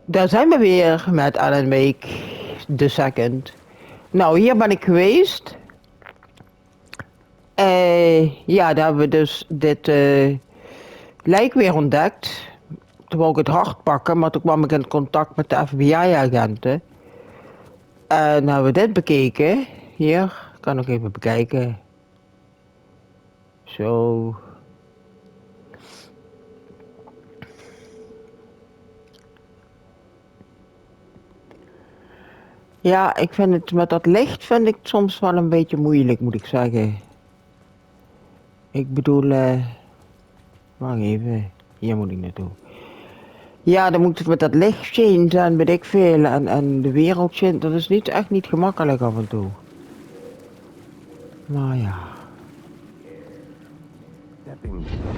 Daar zijn we weer met Alan Wake the Second. Nou, hier ben ik geweest. Ja, daar hebben we dus dit lijk weer ontdekt. Toen wou ik het hart pakken, maar toen kwam ik in contact met de FBI-agenten. En hebben we dit bekeken. Hier, ik kan nog even bekijken. Zo. Ja, ik vind het met dat licht vind ik het soms wel een beetje moeilijk, moet ik zeggen. Ik bedoel, wacht even. Hier moet ik naartoe. Ja, dan moet het met dat licht zien en weet ik veel. En de wereld zien, dat is niet, echt niet gemakkelijk af en toe. Maar ja.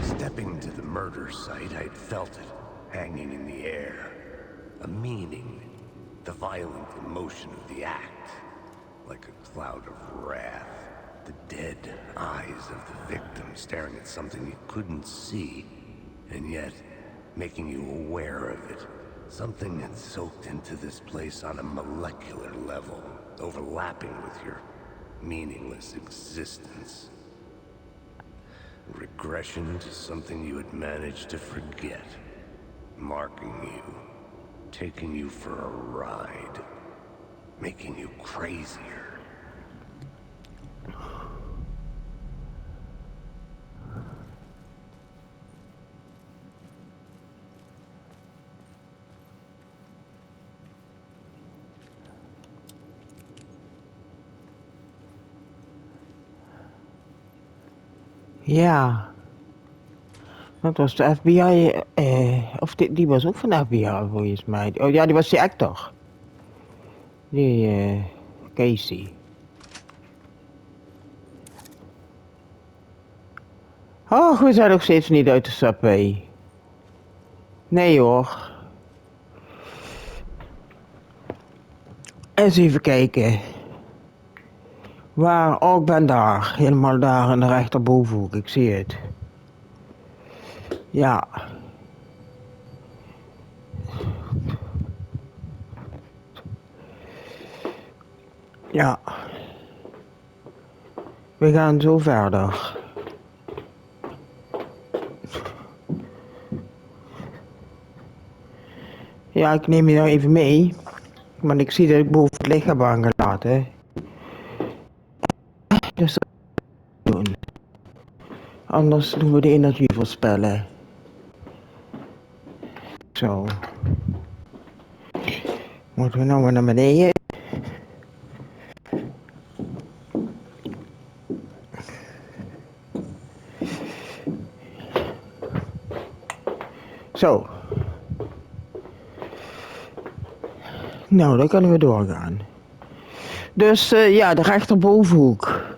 Stepping to the murder site, I'd felt it, hanging in the air. A meaning, the violent emotion of the act. Like a cloud of wrath. The dead eyes of the victim staring at something you couldn't see, and yet making you aware of it. Something had soaked into this place on a molecular level, overlapping with your meaningless existence. Regression to something you had managed to forget. Marking you. Taking you for a ride. Making you crazier. Ja. Dat was de FBI, of die was ook van de FBI volgens mij. Oh ja, die was die actor. Die, Casey. Oh, we zijn nog steeds niet uit de subway. Nee hoor. Eens even kijken. Waar? Oh, ik ben daar. Helemaal daar in de rechterbovenhoek. Ik zie het. Ja. Ja. We gaan zo verder. Ja, ik neem je nou even mee. Want ik zie dat ik boven het licht heb aangelaten. Dus dat doen. Anders doen we de energie verspillen. Zo. Moeten we nou weer naar beneden? Zo. Nou, dan kunnen we doorgaan. Dus ja, de rechterbovenhoek.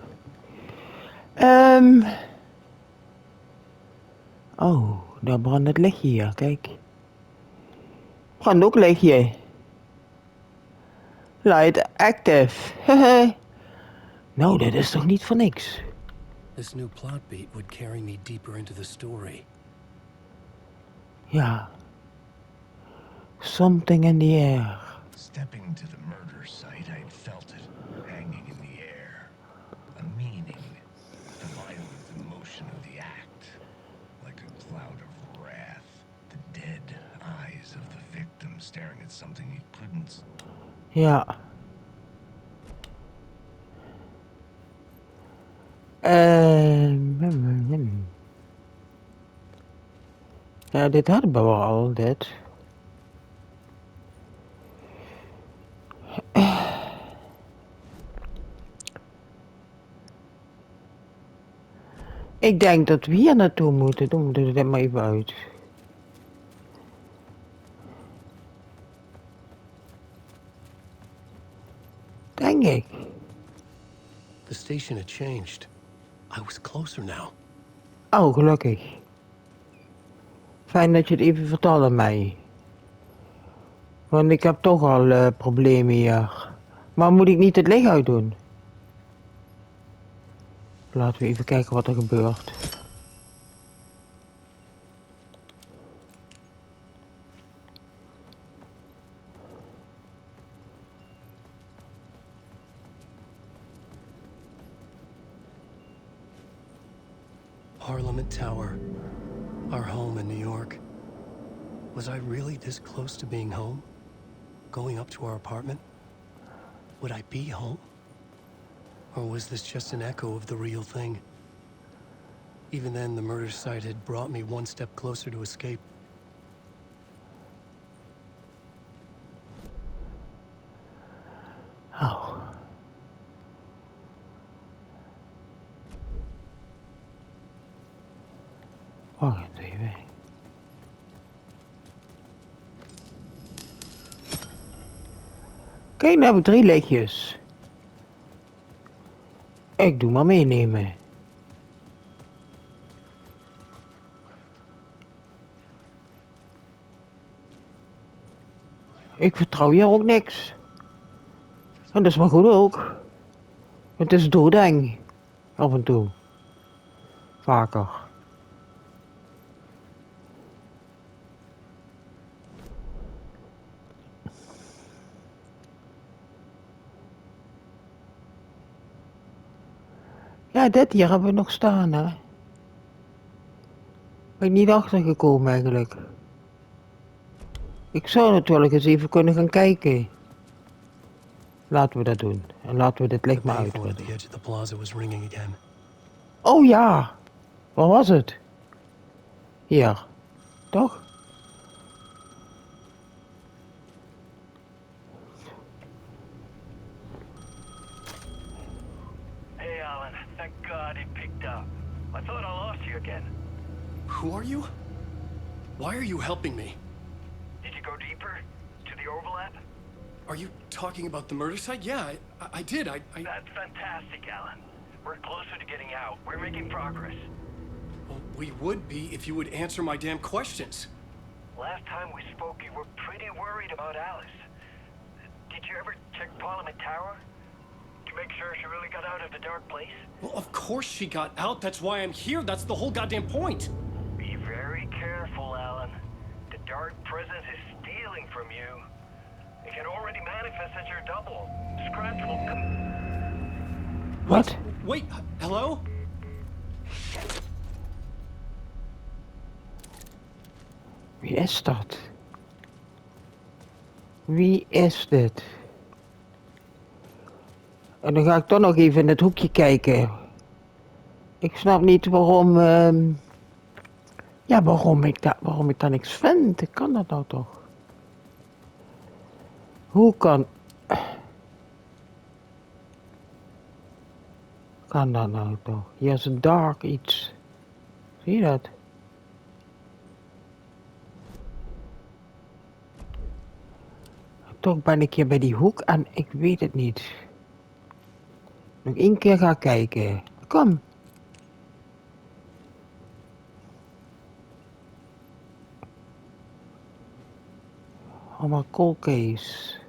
Oh, daar brandt het lichtje hier, kijk. Brandt ook lichtje. Light active. Nou, dat is toch niet voor niks? This new plot beat would carry me deeper into the story. Ja. Something in the air. Stepping to the murder site, I'd felt it, hanging in the air. A meaning, the violent emotion of the act. Like a cloud of wrath, the dead eyes of the victim staring at something he couldn't. Ja. Ja, dit hadden we al, dit. Ik denk dat we hier naartoe moeten. Doen we dit maar even uit. Denk ik. The station had changed. I was closer now. Oh, gelukkig. Fijn dat je het even vertelt aan mij. Want ik heb toch al problemen hier. Maar moet ik niet het licht uitdoen? Laten we even kijken wat er gebeurt. Parliament Tower. Our home in New York. Was I really this close to being home? Going up to our apartment? Would I be home? Or was this just an echo of the real thing? Even then, the murder site had brought me one step closer to escape. Oh. Wacht even. Kijk, nou heb ik 3 lichtjes. Ik doe maar meenemen. Ik vertrouw hier ook niks. En dat is maar goed ook. Het is doodeng. Af en toe. Vaker. Ja, dit hier hebben we nog staan, hè. Ben ik niet achtergekomen eigenlijk. Ik zou natuurlijk eens even kunnen gaan kijken. Laten we dat doen. En laten we dit licht The maar payphone at uitzetten. the edge of the plaza was ringing again. Oh ja. Waar was het? Hier. Toch? Hey, Alan. Thank God he picked up. I thought I lost you again. Who are you? Why are you helping me? Did you go deeper? To the overlap? Are you talking about the murder site? Yeah, I did. I... That's fantastic, Alan. We're closer to getting out. We're making progress. Well, we would be if you would answer my damn questions. Last time we spoke, you were pretty worried about Alice. Did you ever check Parliament Tower? To make sure she really got out of the dark place? Well, of course she got out. That's why I'm here. That's the whole goddamn point. Be very careful, Alan. The dark presence is stealing from you. It can already manifest as your double. Scratch will come. Wat? Wait, hello? Wie is dat? Wie is dit? En dan ga ik toch nog even in het hoekje kijken. Ik snap niet waarom... ja, waarom ik daar niks vind. Ik kan dat nou toch? Hoe kan... Kan dat nou toch? Hier is een dark iets. Zie je dat? Toch ben ik hier bij die hoek en ik weet het niet. Nog 1 keer gaan kijken. Kom. Allemaal cold case.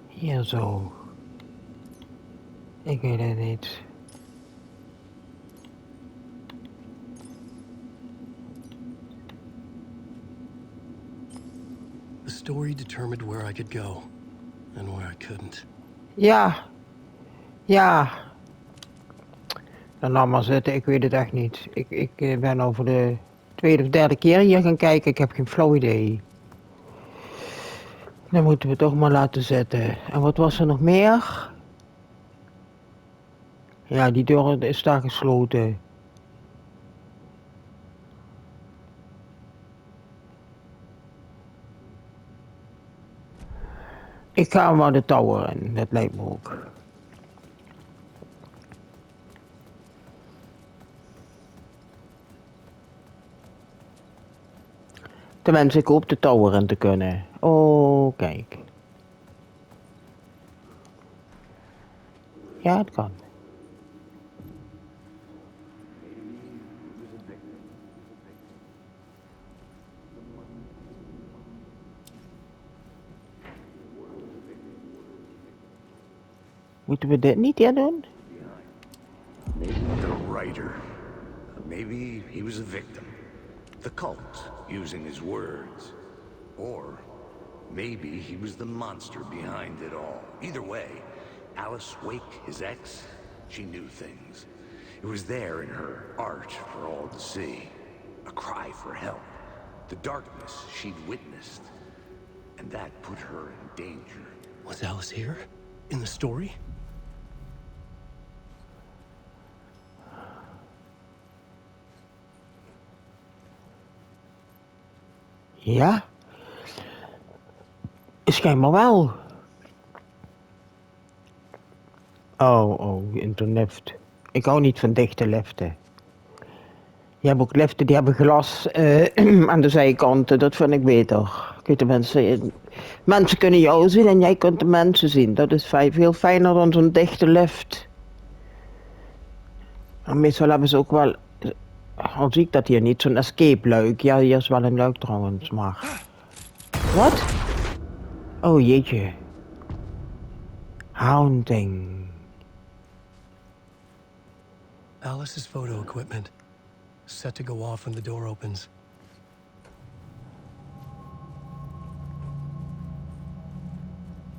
Hier zo. Ik weet het niet. The story determined where I could go and where I couldn't. Ja. Ja. Dan laat maar zitten, ik weet het echt niet. Ik ben al voor de 2e of 3e keer hier gaan kijken. Ik heb geen flauw idee. Dan moeten we het toch maar laten zitten. En wat was er nog meer? Ja, die deur is daar gesloten. Ik ga maar de tower in, dat lijkt me ook. Tenminste, ik hoop de tower in te kunnen. Oh, kijk. Ja, het kan. Moeten we dit niet doen? The writer. Maybe he was a victim. The cult, using his words. Or maybe he was the monster behind it all. Either way, Alice Wake, his ex, she knew things. It was there in her art for all to see. A cry for help. The darkness she'd witnessed. And that put her in danger. Was Alice here? In the story? Ja. Schijnbaar wel. Oh, een lift. Ik hou niet van dichte liften. Je hebt ook liften die hebben glas aan de zijkanten. Dat vind ik beter. Kun je mensen kunnen jou zien en jij kunt de mensen zien. Dat is veel fijner dan zo'n dichte lift. En meestal hebben ze ook wel... Al zie ik dat hier niet, zo'n escape luik. Ja, hier is wel een luik trouwens, maar... Wat? Oh jeetje. Haunting. Alice's photo equipment. Set to go off when the door opens.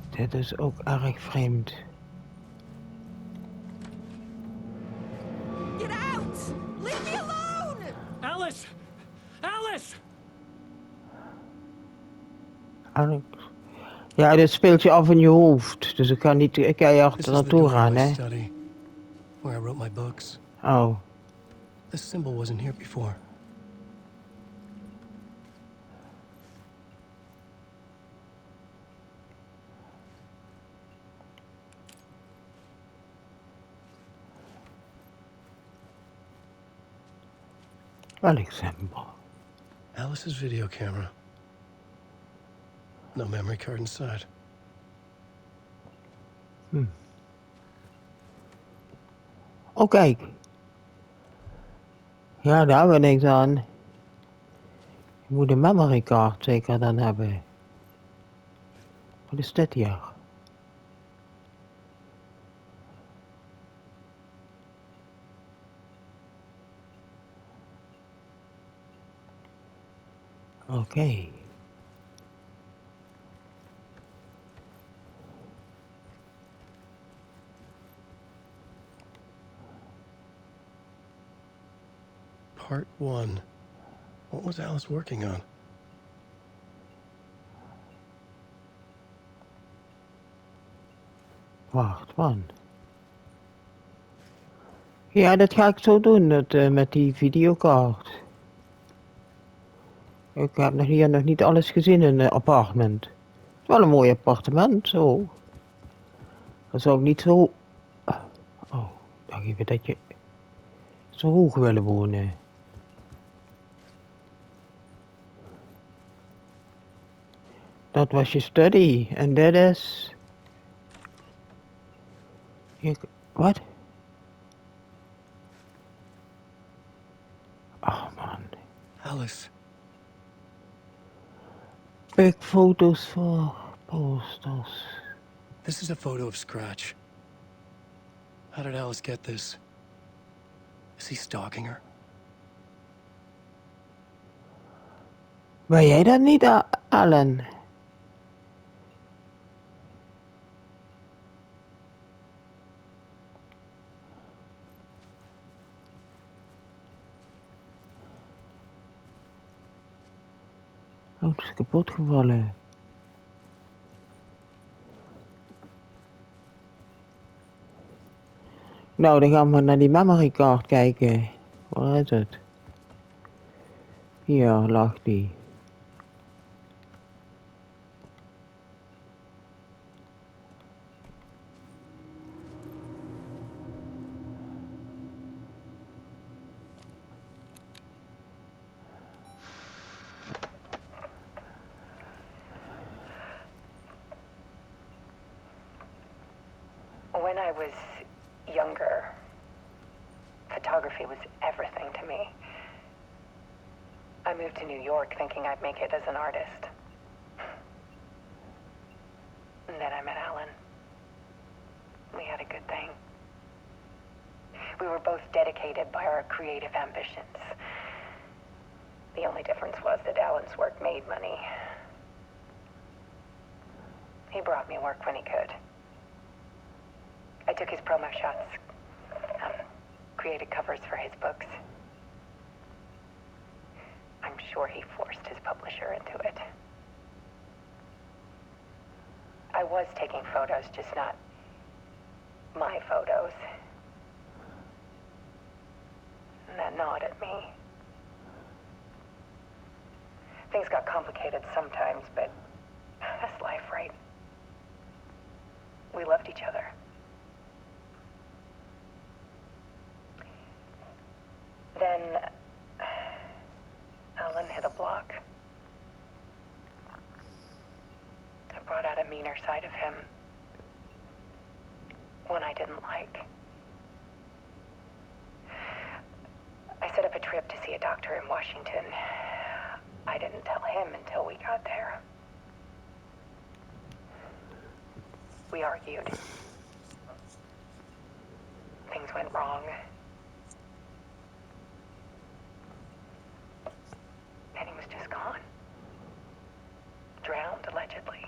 Dit is ook erg vreemd. Get out! Leave me alone! Alice! Alice! Alex. Ja, dit speelt je af in je hoofd. Dus ik kan niet keihard This is the naartoe door gaan, of my hè. study, where I wrote my books. Oh. This symbol wasn't here before. Welk symbol? Alice's video camera. No memory card inside. Oh, kijk. Ja, daar hebben we niks aan. Je moet een memory card zeker dan hebben. Wat is dit hier? Oké. Part 1. What was Alice working on? Wacht, man. Ja, dat ga ik zo doen, met die videokaart. Ik heb hier nog niet alles gezien in het appartement. Het is wel een mooi appartement, zo. Dan zou ik niet zo... Oh, dacht even dat je zo hoog willen wonen. Dat was je study. En dit is... Wat? Oh man. Alice. Big foto's voor posters. This is a photo of Scratch. How did Alice get this? Is he stalking her? Ben jij dat niet, Alan? Oh, het is kapot gevallen. Nou, dan gaan we naar die memory card kijken. Waar is het? Hier lag die. When I was younger, photography was everything to me. I moved to New York thinking I'd make it as an artist. And then I met Alan. We had a good thing. We were both dedicated by our creative ambitions. The only difference was that Alan's work made money. He brought me work when he could. I took his promo shots, created covers for his books. I'm sure he forced his publisher into it. I was taking photos, just not my photos. And that gnawed at me. Things got complicated sometimes, but that's life, right? We loved each other. Then Alan hit a block. I brought out a meaner side of him. One I didn't like. I set up a trip to see a doctor in Washington. I didn't tell him until we got there. We argued. Things went wrong. And he was just gone. Drowned, allegedly.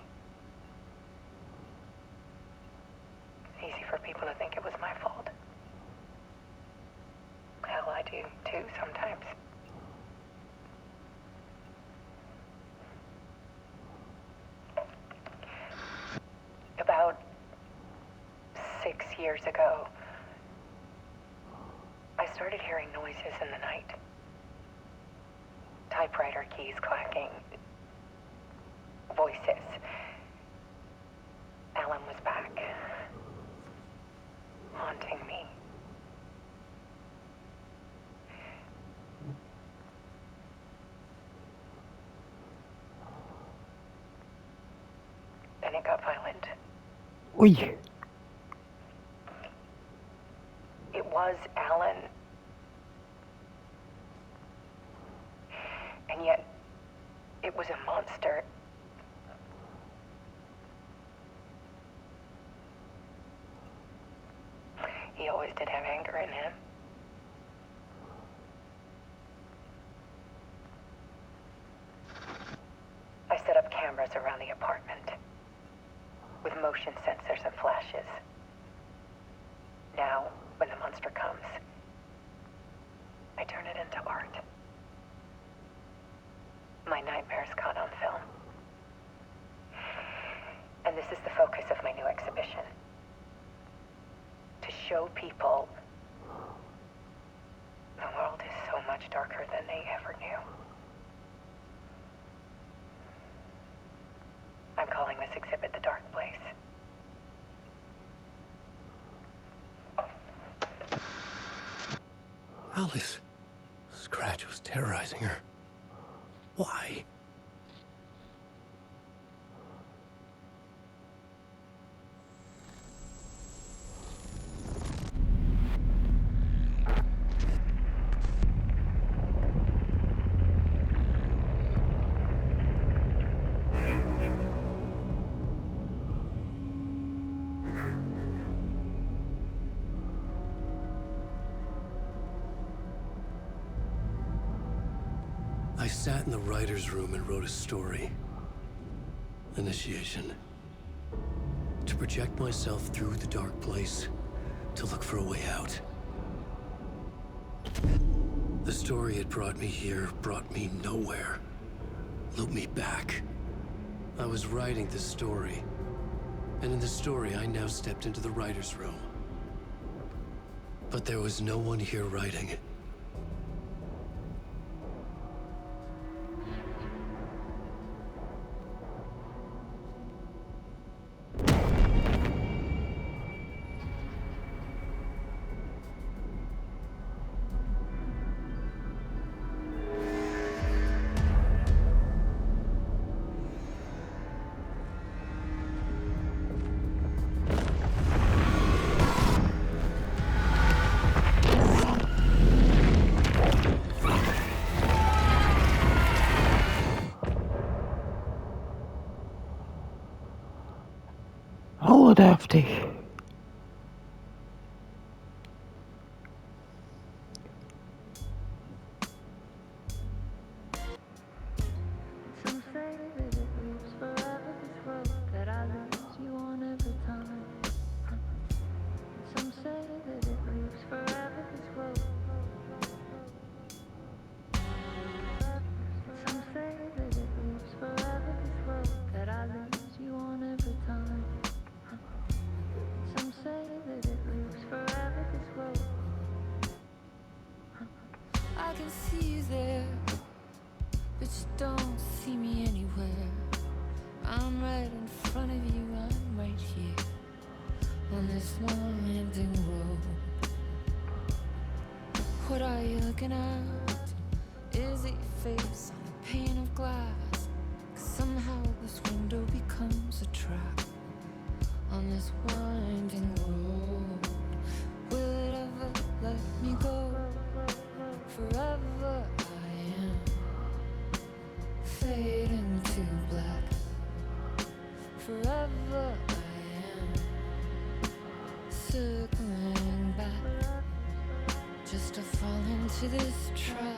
Easy for people to think it was my fault. Hell, I do too sometimes. About 6 years ago, I started hearing noises in the night. Typewriter keys clacking. Voices. Alan was back. Haunting me. Then it got violent. Oei. It was Alan. And yet, it was a monster. He always did have anger in him. I set up cameras around the apartment with motion sensors and flashes. Now, when the monster comes, I turn it into art. My nightmares caught on film. And this is the focus of my new exhibition. To show people the world is so much darker than they ever knew. I'm calling this exhibit The Dark Place. Alice. Scratch was terrorizing her. Why? I sat in the writer's room and wrote a story. Initiation. To project myself through the dark place, to look for a way out. The story had brought me here, brought me nowhere. Looped me back. I was writing the story. And in the story, I now stepped into the writer's room. But there was no one here writing. Oh, wat heftig. Some say that it lives forever, this road that I lose you on every time. Some say that it lives forever, this road looking out, is a face on a pane of glass. 'Cause somehow this window becomes a trap on this winding road. Will it ever let me go? Forever I am fading to black. Forever I am circling back, just to fall into this trap.